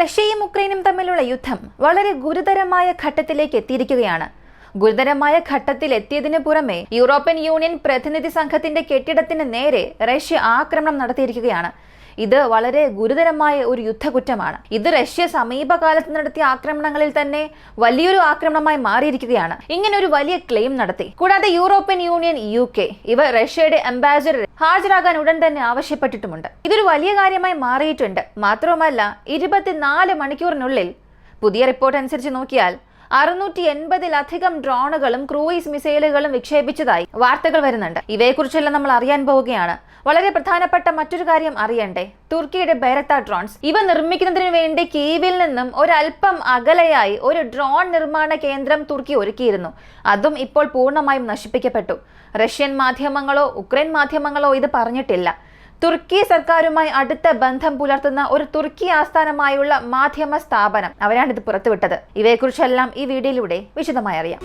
റഷ്യയും ഉക്രൈനും തമ്മിലുള്ള യുദ്ധം വളരെ ഗുരുതരമായ ഘട്ടത്തിലേക്ക് എത്തിയിരിക്കുകയാണ്. ഗുരുതരമായ ഘട്ടത്തിൽ എത്തിയതിനു പുറമെ യൂറോപ്യൻ യൂണിയൻ പ്രതിനിധി സംഘത്തിന്റെ കെട്ടിടത്തിന് നേരെ റഷ്യ ആക്രമണം നടത്തിയിരിക്കുകയാണ്. ഇത് വളരെ ഗുരുതരമായ ഒരു യുദ്ധകുറ്റമാണ്. ഇത് റഷ്യ സമീപകാലത്ത് നടത്തിയ ആക്രമണങ്ങളിൽ തന്നെ വലിയൊരു ആക്രമണമായി മാറിയിരിക്കുകയാണ്. ഇങ്ങനെ ഒരു വലിയ ക്ലെയിം നടത്തി. കൂടാതെ യൂറോപ്യൻ യൂണിയൻ, UK ഇവർ റഷ്യയുടെ അംബാസിഡർ ഹാജരാകാൻ ഉടൻ തന്നെ ആവശ്യപ്പെട്ടിട്ടുമുണ്ട്. ഇതൊരു വലിയ കാര്യമായി മാറിയിട്ടുണ്ട്. മാത്രവുമല്ല 24 മണിക്കൂറിനുള്ളിൽ പുതിയ റിപ്പോർട്ട് അനുസരിച്ച് നോക്കിയാൽ 680-ലധികം ഡ്രോണുകളും ക്രൂയിസ് മിസൈലുകളും വിക്ഷേപിച്ചതായി വാർത്തകൾ വരുന്നുണ്ട്. ഇവയെക്കുറിച്ചെല്ലാം നമ്മൾ അറിയാൻ പോവുകയാണ്. വളരെ പ്രധാനപ്പെട്ട മറ്റൊരു കാര്യം അറിയണ്ടേ, തുർക്കിയുടെ ബെരത്ത ഡ്രോൺസ് ഇവ നിർമ്മിക്കുന്നതിന് വേണ്ടി കീവിൽ നിന്നും ഒരൽപ്പം അകലെയായി ഒരു ഡ്രോൺ നിർമ്മാണ കേന്ദ്രം തുർക്കി ഒരുക്കിയിരുന്നു. അതും ഇപ്പോൾ പൂർണ്ണമായും നശിപ്പിക്കപ്പെട്ടു. റഷ്യൻ മാധ്യമങ്ങളോ ഉക്രൈൻ മാധ്യമങ്ങളോ ഇത് പറഞ്ഞിട്ടില്ല. തുർക്കി സർക്കാരുമായി അടുത്ത ബന്ധം പുലർത്തുന്ന ഒരു തുർക്കി ആസ്ഥാനമായുള്ള മാധ്യമ സ്ഥാപനം അവരാണിത് പുറത്തുവിട്ടത്. ഇവയെക്കുറിച്ചെല്ലാം ഈ വീഡിയോയിലൂടെ വിശദമായി അറിയാം.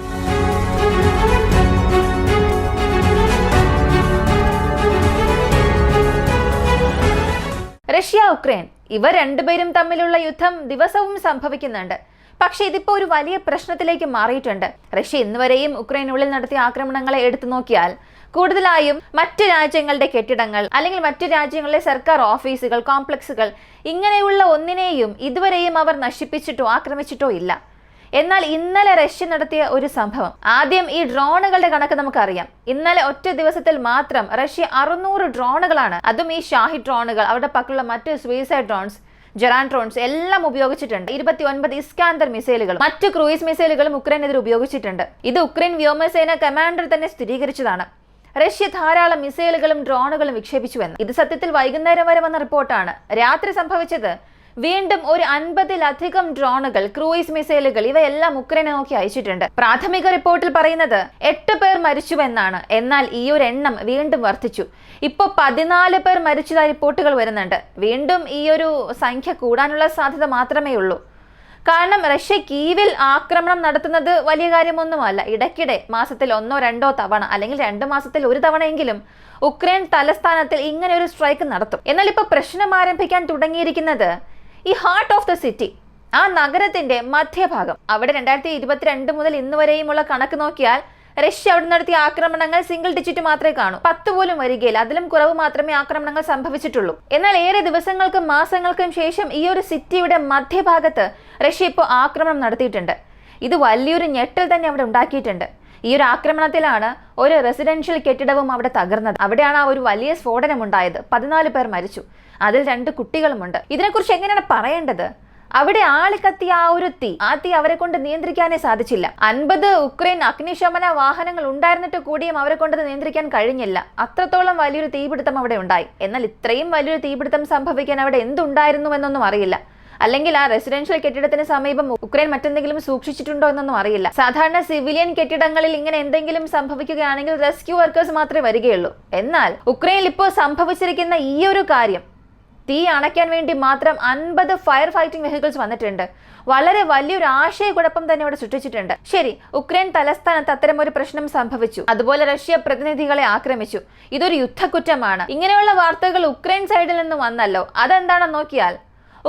റഷ്യ, ഉക്രൈൻ ഇവർ രണ്ടുപേരും തമ്മിലുള്ള യുദ്ധം ദിവസവും സംഭവിക്കുന്നുണ്ട്. പക്ഷെ ഇതിപ്പോ ഒരു വലിയ പ്രശ്നത്തിലേക്ക് മാറിയിട്ടുണ്ട്. റഷ്യ ഇന്നുവരെയും ഉക്രൈനുള്ളിൽ നടത്തിയ ആക്രമണങ്ങളെ എടുത്തു നോക്കിയാൽ കൂടുതലായും മറ്റു രാജ്യങ്ങളുടെ കെട്ടിടങ്ങൾ അല്ലെങ്കിൽ മറ്റു രാജ്യങ്ങളിലെ സർക്കാർ ഓഫീസുകൾ, കോംപ്ലക്സുകൾ ഇങ്ങനെയുള്ള ഒന്നിനെയും ഇതുവരെയും അവർ നശിപ്പിച്ചിട്ടോ ആക്രമിച്ചിട്ടോ ഇല്ല. എന്നാൽ ഇന്നലെ റഷ്യ നടത്തിയ ഒരു സംഭവം, ആദ്യം ഈ ഡ്രോണുകളുടെ കണക്ക് നമുക്കറിയാം. ഇന്നലെ ഒറ്റ ദിവസത്തിൽ മാത്രം റഷ്യ 600 ഡ്രോണുകളാണ്, അതും ഈ ഷാഹി ഡ്രോണുകൾ, അവരുടെ പക്കലുള്ള മറ്റ് സൂയിസൈഡ് ഡ്രോൺസ്, ജെറാൻ ഡ്രോൺസ് എല്ലാം ഉപയോഗിച്ചിട്ടുണ്ട്. 29 ഇസ്കാന്ദർ മിസൈലുകളും മറ്റു ക്രൂയിസ് മിസൈലുകളും ഉക്രൈനെതിരെ ഉപയോഗിച്ചിട്ടുണ്ട്. ഇത് ഉക്രൈൻ വ്യോമസേന കമാൻഡർ തന്നെ സ്ഥിരീകരിച്ചതാണ്. റഷ്യ ധാരാളം മിസൈലുകളും ഡ്രോണുകളും വിക്ഷേപിച്ചുവെന്ന്. ഇത് സത്യത്തിൽ വൈകുന്നേരം വരെ വന്ന റിപ്പോർട്ടാണ്. രാത്രി സംഭവിച്ചത് വീണ്ടും ഒരു 50-ലധികം ഡ്രോണുകൾ, ക്രൂയിസ് മിസൈലുകൾ ഇവയെല്ലാം ഉക്രൈനെ നോക്കി അയച്ചിട്ടുണ്ട്. പ്രാഥമിക റിപ്പോർട്ടിൽ പറയുന്നത് 8 പേർ മരിച്ചുവെന്നാണ്. എന്നാൽ ഈ ഒരു എണ്ണം വീണ്ടും വർദ്ധിച്ചു. ഇപ്പോൾ 14 പേർ മരിച്ചതായി റിപ്പോർട്ടുകൾ വരുന്നുണ്ട്. വീണ്ടും ഈ ഒരു സംഖ്യ കൂടാനുള്ള സാധ്യത മാത്രമേ ഉള്ളൂ. കാരണം റഷ്യ കീവിൽ ആക്രമണം നടത്തുന്നത് വലിയ കാര്യമൊന്നുമല്ല. ഇടയ്ക്കിടെ മാസത്തിൽ 1-2 തവണ അല്ലെങ്കിൽ 2 മാസത്തിൽ 1 തവണയെങ്കിലും ഉക്രൈൻ തലസ്ഥാനത്തിൽ ഇങ്ങനെ ഒരു സ്ട്രൈക്ക് നടത്തും. എന്നാൽ ഇപ്പോൾ പ്രശ്നം ആരംഭിക്കാൻ തുടങ്ങിയിരിക്കുന്നത് ഈ ഹാർട്ട് ഓഫ് ദ സിറ്റി, ആ നഗരത്തിന്റെ മധ്യഭാഗം. അവിടെ 2022 മുതൽ ഇന്ന് വരെയുമുള്ള കണക്ക് നോക്കിയാൽ റഷ്യ അവിടെ നടത്തിയ ആക്രമണങ്ങൾ സിംഗിൾ ഡിജിറ്റ് മാത്രമേ കാണൂ. 10 പോലും വരികയില്ല. അതിലും കുറവ് മാത്രമേ ആക്രമണങ്ങൾ സംഭവിച്ചിട്ടുള്ളൂ. എന്നാൽ ഏറെ ദിവസങ്ങൾക്കും മാസങ്ങൾക്കും ശേഷം ഈ ഒരു സിറ്റിയുടെ മധ്യഭാഗത്ത് റഷ്യ ഇപ്പോൾ ആക്രമണം നടത്തിയിട്ടുണ്ട്. ഇത് വലിയൊരു ഞെട്ടൽ തന്നെ അവിടെ ഉണ്ടാക്കിയിട്ടുണ്ട്. ഈ ഒരു ആക്രമണത്തിലാണ് ഒരു റെസിഡൻഷ്യൽ കെട്ടിടവും അവിടെ തകർന്നത്. അവിടെയാണ് ആ ഒരു വലിയ സ്ഫോടനം ഉണ്ടായത്. 14 പേർ മരിച്ചു. അതിൽ 2 കുട്ടികളുമുണ്ട്. ഇതിനെക്കുറിച്ച് എങ്ങനെയാണ് പറയേണ്ടത്? അവിടെ ആളിക്കത്തിയ ആ ഒരു തീ അവരെ കൊണ്ട് നിയന്ത്രിക്കാനേ സാധിച്ചില്ല. 50 ഉക്രൈൻ അഗ്നിശമന വാഹനങ്ങൾ ഉണ്ടായിരുന്നിട്ട് കൂടിയും അവരെ കൊണ്ടത് നിയന്ത്രിക്കാൻ കഴിഞ്ഞില്ല. അത്രത്തോളം വലിയൊരു തീപിടുത്തം അവിടെ ഉണ്ടായി. എന്നാൽ ഇത്രയും വലിയൊരു തീപിടുത്തം സംഭവിക്കാൻ അവിടെ എന്തുണ്ടായിരുന്നു എന്നൊന്നും അറിയില്ല. അല്ലെങ്കിൽ ആ റെസിഡൻഷ്യൽ കെട്ടിടത്തിന് സമീപം ഉക്രൈൻ മറ്റെന്തെങ്കിലും സൂക്ഷിച്ചിട്ടുണ്ടോ എന്നൊന്നും അറിയില്ല. സാധാരണ സിവിലിയൻ കെട്ടിടങ്ങളിൽ ഇങ്ങനെ എന്തെങ്കിലും സംഭവിക്കുകയാണെങ്കിൽ റെസ്ക്യൂ വർക്കേഴ്സ് മാത്രമേ വരികയുള്ളൂ. എന്നാൽ ഉക്രൈനിൽ ഇപ്പോൾ സംഭവിച്ചിരിക്കുന്ന ഈ ഒരു കാര്യം, തീ അണയ്ക്കാൻ വേണ്ടി മാത്രം 50 ഫയർ ഫൈറ്റിംഗ് വെഹിക്കിൾസ് വന്നിട്ടുണ്ട്. വളരെ വലിയൊരു ആശയക്കുഴപ്പം തന്നെ ഇവിടെ സൃഷ്ടിച്ചിട്ടുണ്ട്. ശരി, ഉക്രൈൻ തലസ്ഥാനത്ത് അത്തരം ഒരു പ്രശ്നം സംഭവിച്ചു. അതുപോലെ റഷ്യ പ്രതിനിധികളെ ആക്രമിച്ചു. ഇതൊരു യുദ്ധക്കുറ്റമാണ്. ഇങ്ങനെയുള്ള വാർത്തകൾ ഉക്രൈൻ സൈഡിൽ നിന്ന് വന്നല്ലോ. അതെന്താണെന്ന് നോക്കിയാൽ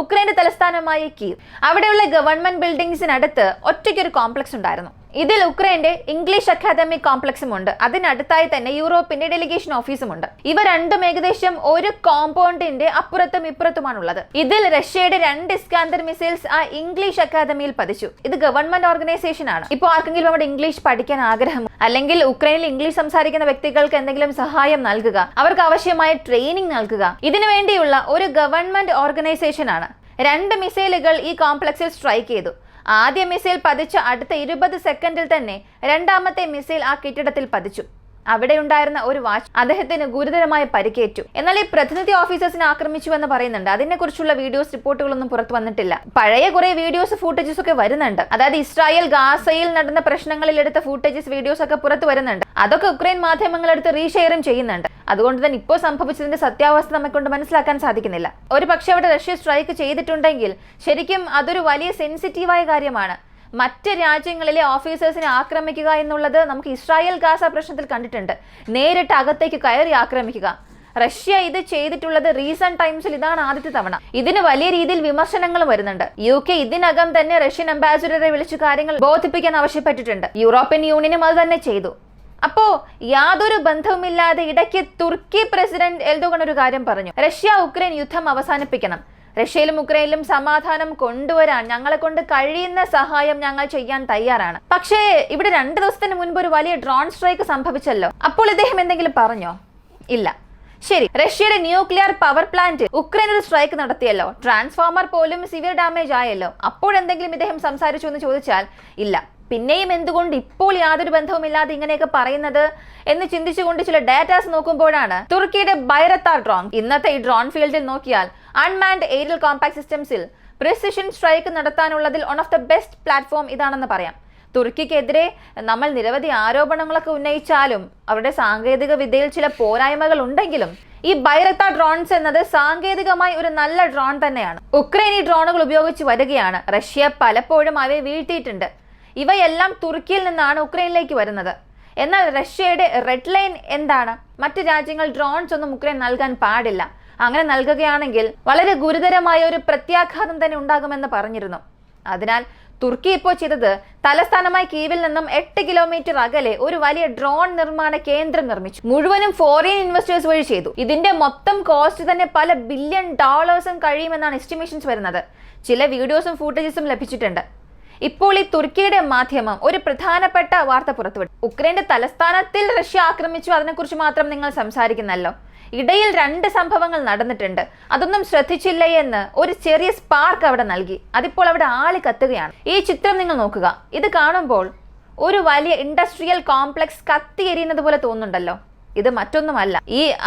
ഉക്രൈന്റെ തലസ്ഥാനമായ കീവ്, അവിടെയുള്ള ഗവൺമെന്റ് ബിൽഡിംഗ്സിനടുത്ത് ഒറ്റയ്ക്കൊരു കോംപ്ലക്സ് ഉണ്ടായിരുന്നു. ഇതിൽ ഉക്രൈന്റെ ഇംഗ്ലീഷ് അക്കാദമി കോംപ്ലക്സും ഉണ്ട്. അതിനടുത്തായി തന്നെ യൂറോപ്പിന്റെ ഡെലിഗേഷൻ ഓഫീസും ഉണ്ട്. ഇവ രണ്ടും ഏകദേശം ഒരു കോമ്പൗണ്ടിന്റെ അപ്പുറത്തും ഇപ്പുറത്തുമാണുള്ളത്. ഇതിൽ റഷ്യയുടെ 2 ഇസ്കാന്ദർ മിസൈൽസ് ആ ഇംഗ്ലീഷ് അക്കാദമിയിൽ പതിച്ചു. ഇത് ഗവൺമെന്റ് ഓർഗനൈസേഷൻ ആണ്. ഇപ്പോൾ ആർക്കെങ്കിലും അവിടെ ഇംഗ്ലീഷ് പഠിക്കാൻ ആഗ്രഹം അല്ലെങ്കിൽ ഉക്രൈനിൽ ഇംഗ്ലീഷ് സംസാരിക്കുന്ന വ്യക്തികൾക്ക് എന്തെങ്കിലും സഹായം നൽകുക, അവർക്ക് ആവശ്യമായ ട്രെയിനിങ് നൽകുക, ഇതിനു വേണ്ടിയുള്ള ഒരു ഗവൺമെന്റ് ഓർഗനൈസേഷൻ ആണ്. 2 മിസൈലുകൾ ഈ കോംപ്ലക്സിൽ സ്ട്രൈക്ക് ചെയ്തു. ആദ്യ മിസൈൽ പതിച്ച അടുത്ത 20 സെക്കൻഡിൽ തന്നെ രണ്ടാമത്തെ മിസൈൽ ആ കെട്ടിടത്തിൽ പതിച്ചു. അവിടെ ഉണ്ടായിരുന്ന ഒരു വാച്ച് അദ്ദേഹത്തിന് ഗുരുതരമായ പരിക്കേറ്റു. എന്നാൽ ഈ പ്രതിനിധി ഓഫീസേഴ്സിനെ ആക്രമിച്ചു എന്ന് പറയുന്നുണ്ട്. അതിനെക്കുറിച്ചുള്ള വീഡിയോസ്, റിപ്പോർട്ടുകളൊന്നും പുറത്തു വന്നിട്ടില്ല. പഴയ കുറെ വീഡിയോസ്, ഫൂട്ടേജസ് ഒക്കെ വരുന്നുണ്ട്. അതായത് ഇസ്രായേൽ ഗാസയിൽ നടന്ന പ്രശ്നങ്ങളിൽ എടുത്ത ഫൂട്ടേജസ്, വീഡിയോസ് ഒക്കെ പുറത്തു വരുന്നുണ്ട്. അതൊക്കെ ഉക്രൈൻ മാധ്യമങ്ങൾ എടുത്ത് റീഷെയറും ചെയ്യുന്നുണ്ട്. അതുകൊണ്ട് തന്നെ ഇപ്പോൾ സംഭവിച്ചതിന്റെ സത്യാവസ്ഥ നമുക്കൊണ്ട് മനസ്സിലാക്കാൻ സാധിക്കുന്നില്ല. ഒരു പക്ഷെ അവിടെ റഷ്യ സ്ട്രൈക്ക് ചെയ്തിട്ടുണ്ടെങ്കിൽ ശരിക്കും അതൊരു വലിയ സെൻസിറ്റീവായ കാര്യമാണ്. മറ്റ് രാജ്യങ്ങളിലെ ഓഫീസേഴ്സിനെ ആക്രമിക്കുക എന്നുള്ളത് നമുക്ക് ഇസ്രായേൽ ഗാസ പ്രശ്നത്തിൽ കണ്ടിട്ടുണ്ട്. നേരിട്ട് അകത്തേക്ക് കയറി ആക്രമിക്കുക. റഷ്യ ഇത് ചെയ്തിട്ടുള്ളത് റീസെന്റ് ടൈംസിൽ ഇതാണ് ആദ്യത്തെ തവണ. ഇതിന് വലിയ രീതിയിൽ വിമർശനങ്ങളും വരുന്നുണ്ട്. UK ഇതിനകം തന്നെ റഷ്യൻ അംബാസിഡറെ വിളിച്ച് കാര്യങ്ങൾ ബോധിപ്പിക്കാൻ ആവശ്യപ്പെട്ടിട്ടുണ്ട്. യൂറോപ്യൻ യൂണിയനും അത് തന്നെ ചെയ്തു. അപ്പോ യാതൊരു ബന്ധവുമില്ലാതെ ഇടയ്ക്ക് തുർക്കി പ്രസിഡന്റ് എർദോഗൻ ഒരു കാര്യം പറഞ്ഞു, റഷ്യ ഉക്രൈൻ യുദ്ധം അവസാനിപ്പിക്കണം, റഷ്യയിലും ഉക്രൈനിലും സമാധാനം കൊണ്ടുവരാൻ ഞങ്ങളെ കൊണ്ട് കഴിയുന്ന സഹായം ഞങ്ങൾ ചെയ്യാൻ തയ്യാറാണ്. പക്ഷേ ഇവിടെ 2 ദിവസത്തിന് മുൻപ് ഒരു വലിയ ഡ്രോൺ സ്ട്രൈക്ക് സംഭവിച്ചല്ലോ. അപ്പോൾ ഇദ്ദേഹം എന്തെങ്കിലും പറഞ്ഞോ? ഇല്ല. ശരി, റഷ്യയുടെ ന്യൂക്ലിയർ പവർ പ്ലാന്റ് ഉക്രൈൻ ഒരു സ്ട്രൈക്ക് നടത്തിയല്ലോ, ട്രാൻസ്ഫോമർ പോലും സിവിയർ ഡാമേജ് ആയല്ലോ, അപ്പോഴെന്തെങ്കിലും ഇദ്ദേഹം സംസാരിച്ചു എന്ന് ചോദിച്ചാൽ ഇല്ല. പിന്നെയും എന്തുകൊണ്ട് ഇപ്പോൾ യാതൊരു ബന്ധവുമില്ലാതെ ഇങ്ങനെയൊക്കെ പറയുന്നത് എന്ന് ചിന്തിച്ചുകൊണ്ട് ചില ഡാറ്റാസ് നോക്കുമ്പോഴാണ് തുർക്കിയുടെ ബൈറത്താർ ഡ്രോൺ. ഇന്നത്തെ ഈ ഡ്രോൺ ഫീൽഡിൽ നോക്കിയാൽ അൺമാൻഡ് എയ്രിയൽ കോമ്പാക്ട് സിസ്റ്റംസിൽ പ്രിസിഷൻ സ്ട്രൈക്ക് നടത്താനുള്ളതിൽ one of the best platform ഇതാണെന്ന് പറയാം. തുർക്കിക്കെതിരെ നമ്മൾ നിരവധി ആരോപണങ്ങളൊക്കെ ഉന്നയിച്ചാലും അവരുടെ സാങ്കേതിക വിദ്യയിൽ ചില പോരായ്മകൾ ഉണ്ടെങ്കിലും ഈ ബൈറത്താർ ഡ്രോൺസ് എന്നത് സാങ്കേതികമായി ഒരു നല്ല ഡ്രോൺ തന്നെയാണ്. ഉക്രൈൻ ഈ ഡ്രോണുകൾ ഉപയോഗിച്ച് വരികയാണ്. റഷ്യ പലപ്പോഴും അവയെ വീഴ്ത്തിയിട്ടുണ്ട്. ഇവയെല്ലാം തുർക്കിയിൽ നിന്നാണ് ഉക്രൈനിലേക്ക് വരുന്നത്. എന്നാൽ റഷ്യയുടെ റെഡ് ലൈൻ എന്താണ്? മറ്റ് രാജ്യങ്ങൾ ഡ്രോൺസ് ഒന്നും ഉക്രൈൻ നൽകാൻ പാടില്ല. അങ്ങനെ നൽകുകയാണെങ്കിൽ വളരെ ഗുരുതരമായ ഒരു പ്രത്യാഘാതം തന്നെ ഉണ്ടാകുമെന്ന് പറഞ്ഞിരുന്നു. അതിനാൽ തുർക്കി ഇപ്പോൾ ചെയ്തത് തലസ്ഥാനമായ കീവിൽ നിന്നും 8 കിലോമീറ്റർ അകലെ ഒരു വലിയ ഡ്രോൺ നിർമ്മാണ കേന്ദ്രം നിർമ്മിച്ചു. മുഴുവനും ഫോറിൻ ഇൻവെസ്റ്റേഴ്സ് വഴി ചെയ്തു. ഇതിന്റെ മൊത്തം കോസ്റ്റ് തന്നെ പല ബില്യൺ ഡോളേഴ്സും കഴിയുമെന്നാണ് എസ്റ്റിമേഷൻസ് വരുന്നത്. ചില വീഡിയോസും ഫൂട്ടേജസും ലഭിച്ചിട്ടുണ്ട്. ഇപ്പോൾ ഈ തുർക്കിയുടെ മാധ്യമം ഒരു പ്രധാനപ്പെട്ട വാർത്ത പുറത്തുവിട്ടു. ഉക്രൈന്റെ തലസ്ഥാനത്തിൽ റഷ്യ ആക്രമിച്ചു, അതിനെക്കുറിച്ച് മാത്രം നിങ്ങൾ സംസാരിക്കുന്നല്ലോ. ഇടയിൽ 2 സംഭവങ്ങൾ നടന്നിട്ടുണ്ട്, അതൊന്നും ശ്രദ്ധിച്ചില്ലേ എന്ന് ഒരു ചെറിയ സ്പാർക്ക് അവിടെ നൽകി. അതിപ്പോൾ അവിടെ ആളി കത്തുകയാണ്. ഈ ചിത്രം നിങ്ങൾ നോക്കുക. ഇത് കാണുമ്പോൾ ഒരു വലിയ ഇൻഡസ്ട്രിയൽ കോംപ്ലക്സ് കത്തിയെരിയുന്നത് പോലെ തോന്നുന്നുണ്ടല്ലോ. ഇത് മറ്റൊന്നുമല്ല,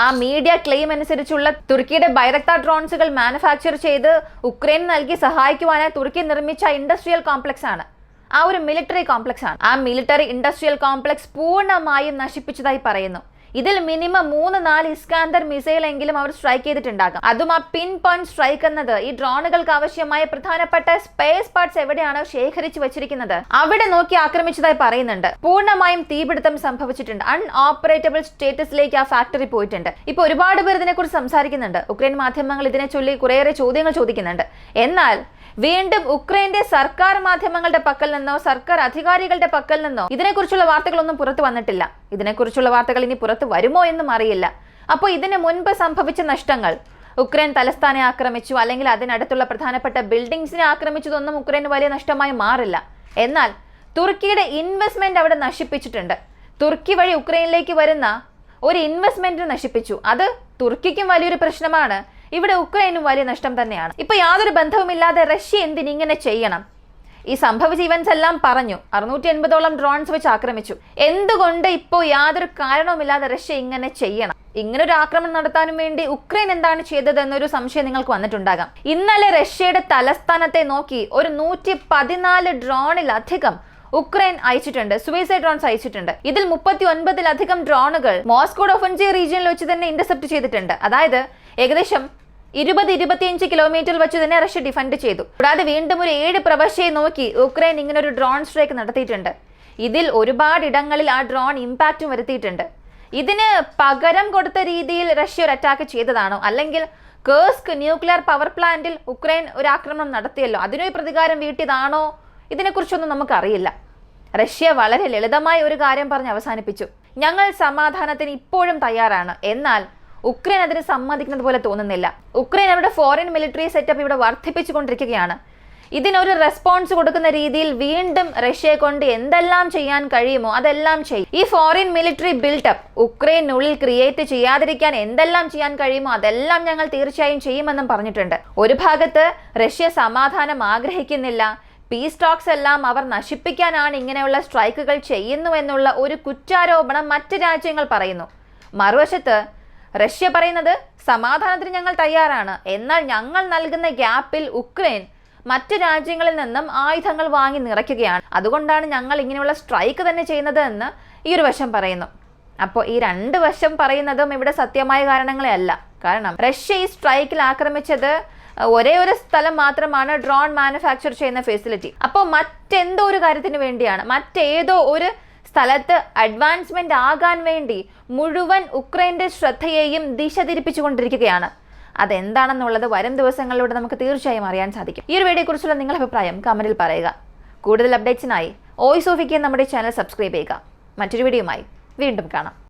ആ മീഡിയ ക്ലെയിം അനുസരിച്ചുള്ള തുർക്കിയുടെ ബൈറക്താർ ഡ്രോൺസുകൾ മാനുഫാക്ചർ ചെയ്ത് ഉക്രൈൻ നൽകി സഹായിക്കുവാനായി തുർക്കി നിർമ്മിച്ച ഇൻഡസ്ട്രിയൽ കോംപ്ലക്സ് ആണ്. ആ ഒരു മിലിറ്ററി കോംപ്ലക്സ് ആണ്. ആ മിലിറ്ററി ഇൻഡസ്ട്രിയൽ കോംപ്ലക്സ് പൂർണ്ണമായും നശിപ്പിച്ചതായി പറയുന്നു. ഇതിൽ മിനിമം 3-4 ഇസ്കാന്ദർ മിസൈൽ എങ്കിലും അവർ സ്ട്രൈക്ക് ചെയ്തിട്ടുണ്ടാകും. അതും ആ പിൻ പോയിന്റ് സ്ട്രൈക്ക് എന്നത് ഈ ഡ്രോണുകൾക്ക് ആവശ്യമായ പ്രധാനപ്പെട്ട സ്പേസ് പാർട്സ് എവിടെയാണ് ശേഖരിച്ചു വെച്ചിരിക്കുന്നത് അവിടെ നോക്കി ആക്രമിച്ചതായി പറയുന്നുണ്ട്. പൂർണ്ണമായും തീപിടുത്തം സംഭവിച്ചിട്ടുണ്ട്. അൺഓപ്പറേറ്റബിൾ സ്റ്റേറ്റസിലേക്ക് ആ ഫാക്ടറി പോയിട്ടുണ്ട്. ഇപ്പൊ ഒരുപാട് പേർ ഇതിനെക്കുറിച്ച് സംസാരിക്കുന്നുണ്ട്. ഉക്രൈൻ മാധ്യമങ്ങൾ ഇതിനെ ചൊല്ലി കുറേയേറെ ചോദ്യങ്ങൾ ചോദിക്കുന്നുണ്ട്. എന്നാൽ വീണ്ടും ഉക്രൈന്റെ സർക്കാർ മാധ്യമങ്ങളുടെ പക്കൽ നിന്നോ സർക്കാർ അധികാരികളുടെ പക്കൽ നിന്നോ ഇതിനെക്കുറിച്ചുള്ള വാർത്തകളൊന്നും പുറത്തു വന്നിട്ടില്ല. ഇതിനെക്കുറിച്ചുള്ള വാർത്തകൾ ഇനി പുറത്തു വരുമോ എന്നും അറിയില്ല. അപ്പോൾ ഇതിന് മുൻപ് സംഭവിച്ച നഷ്ടങ്ങൾ, ഉക്രൈൻ തലസ്ഥാനെ ആക്രമിച്ചു അല്ലെങ്കിൽ അതിനടുത്തുള്ള പ്രധാനപ്പെട്ട ബിൽഡിംഗ്സിനെ ആക്രമിച്ചതൊന്നും ഉക്രൈന് വലിയ നഷ്ടമായി മാറില്ല. എന്നാൽ തുർക്കിയുടെ ഇൻവെസ്റ്റ്മെന്റ് അവിടെ നശിപ്പിച്ചിട്ടുണ്ട്. തുർക്കി വഴി ഉക്രൈനിലേക്ക് വരുന്ന ഒരു ഇൻവെസ്റ്റ്മെന്റ് നശിപ്പിച്ചു. അത് തുർക്കിക്കും വലിയൊരു പ്രശ്നമാണ്. ഇവിടെ ഉക്രൈനും വലിയ നഷ്ടം തന്നെയാണ്. ഇപ്പൊ യാതൊരു ബന്ധവുമില്ലാതെ റഷ്യ എന്തിനിങ്ങനെ ചെയ്യണം? ഈ സംഭവിച്ച ഇവന്റ്സ് എല്ലാം പറഞ്ഞു. 680ഓളം ഡ്രോൺസ് വെച്ച് ആക്രമിച്ചു. എന്തുകൊണ്ട് ഇപ്പോൾ യാതൊരു കാരണവുമില്ലാതെ റഷ്യ ഇങ്ങനെ ചെയ്യണം? ഇങ്ങനൊരു ആക്രമണം നടത്താനും വേണ്ടി ഉക്രൈൻ എന്താണ് ചെയ്തത് എന്നൊരു സംശയം നിങ്ങൾക്ക് വന്നിട്ടുണ്ടാകാം. ഇന്നലെ റഷ്യയുടെ തലസ്ഥാനത്തെ നോക്കി ഒരു 114 ഡ്രോണിലധികം ഉക്രൈൻ അയച്ചിട്ടുണ്ട്. സൂയിസൈഡ് ഡ്രോൺസ് അയച്ചിട്ടുണ്ട്. ഇതിൽ 39ലധികം ഡ്രോണുകൾ മോസ്കോ ഒഫൻസീവ് റീജിയനിൽ വെച്ച് തന്നെ ഇന്റർസെപ്റ്റ് ചെയ്തിട്ടുണ്ട്. അതായത് ഏകദേശം 20-25 കിലോമീറ്റർ വെച്ച് തന്നെ റഷ്യ ഡിഫെൻഡ് ചെയ്തു. കൂടാതെ വീണ്ടും ഒരു 7 പ്രവശ്യയെ നോക്കി ഉക്രൈൻ ഇങ്ങനെ ഒരു ഡ്രോൺ സ്ട്രൈക്ക് നടത്തിയിട്ടുണ്ട്. ഇതിൽ ഒരുപാട് ഇടങ്ങളിൽ ആ ഡ്രോൺ ഇമ്പാക്റ്റും വരുത്തിയിട്ടുണ്ട്. ഇതിന് പകരം കൊടുത്ത രീതിയിൽ റഷ്യ ഒരു അറ്റാക്ക് ചെയ്തതാണോ, അല്ലെങ്കിൽ കേഴ്സ്ക് ന്യൂക്ലിയർ പവർ പ്ലാന്റിൽ ഉക്രൈൻ ഒരു ആക്രമണം നടത്തിയല്ലോ അതിനൊരു പ്രതികാരം വീട്ടിയതാണോ? ഇതിനെക്കുറിച്ചൊന്നും നമുക്കറിയില്ല. റഷ്യ വളരെ ലളിതമായ ഒരു കാര്യം പറഞ്ഞ് അവസാനിപ്പിച്ചു, ഞങ്ങൾ സമാധാനത്തിന് ഇപ്പോഴും തയ്യാറാണ്. എന്നാൽ ഉക്രൈൻ അതിന് സമ്മതിക്കുന്നത് പോലെ തോന്നുന്നില്ല. ഉക്രൈൻ അവരുടെ ഫോറിൻ മിലിറ്ററി സെറ്റപ്പ് ഇവിടെ വർദ്ധിപ്പിച്ചുകൊണ്ടിരിക്കുകയാണ്. ഇതിനൊരു റെസ്പോൺസ് കൊടുക്കുന്ന രീതിയിൽ വീണ്ടും റഷ്യയെ കൊണ്ട് എന്തെല്ലാം ചെയ്യാൻ കഴിയുമോ അതെല്ലാം ചെയ്യും. ഈ ഫോറിൻ മിലിറ്ററി ബിൽഡപ്പ് ഉക്രൈനുള്ളിൽ ക്രിയേറ്റ് ചെയ്യാതിരിക്കാൻ എന്തെല്ലാം ചെയ്യാൻ കഴിയുമോ അതെല്ലാം ഞങ്ങൾ തീർച്ചയായും ചെയ്യുമെന്നും പറഞ്ഞിട്ടുണ്ട്. ഒരു ഭാഗത്ത് റഷ്യ സമാധാനം ആഗ്രഹിക്കുന്നില്ല, പീസ് ടോക്സ് എല്ലാം അവർ നശിപ്പിക്കാനാണ് ഇങ്ങനെയുള്ള സ്ട്രൈക്കുകൾ ചെയ്യുന്നു എന്നുള്ള ഒരു കുറ്റാരോപണം മറ്റ് രാജ്യങ്ങൾ പറയുന്നു. മറുവശത്ത് റഷ്യ പറയുന്നത് സമാധാനത്തിന് ഞങ്ങൾ തയ്യാറാണ്, എന്നാൽ ഞങ്ങൾ നൽകുന്ന ഗ്യാപ്പിൽ ഉക്രൈൻ മറ്റ് രാജ്യങ്ങളിൽ നിന്നും ആയുധങ്ങൾ വാങ്ങി നിറയ്ക്കുകയാണ്, അതുകൊണ്ടാണ് ഞങ്ങൾ ഇങ്ങനെയുള്ള സ്ട്രൈക്ക് തന്നെ ചെയ്യുന്നത് എന്ന് ഈ ഒരു വശം പറയുന്നു. അപ്പോൾ ഈ 2 വശം പറയുന്നതും ഇവിടെ സത്യമായ കാരണങ്ങളെ അല്ല. കാരണം റഷ്യ ഈ സ്ട്രൈക്കിൽ ആക്രമിച്ചത് ഒരേ ഒരു സ്ഥലം മാത്രമാണ് ഡ്രോൺ മാനുഫാക്ചർ ചെയ്യുന്ന ഫെസിലിറ്റി. അപ്പോൾ മറ്റെന്തോ ഒരു കാര്യത്തിന് വേണ്ടിയാണ്, മറ്റേതോ ഒരു സ്ഥലത്ത് അഡ്വാൻസ്മെന്റ് ആകാൻ വേണ്ടി മുഴുവൻ ഉക്രൈന്റെ ശ്രദ്ധയെയും ദിശ തിരിപ്പിച്ചുകൊണ്ടിരിക്കുകയാണ്. അതെന്താണെന്നുള്ളത് വരും ദിവസങ്ങളിലൂടെ നമുക്ക് തീർച്ചയായും അറിയാൻ സാധിക്കും. ഈ ഒരു വീഡിയോയെക്കുറിച്ചുള്ള നിങ്ങളുടെ അഭിപ്രായം കമന്റിൽ പറയുക. കൂടുതൽ അപ്ഡേറ്റ്സിനായി വോയിസ് ഓഫ് ഇന്ത്യ നമ്മുടെ ചാനൽ സബ്സ്ക്രൈബ് ചെയ്യുക. മറ്റൊരു വീഡിയോയുമായി വീണ്ടും കാണാം.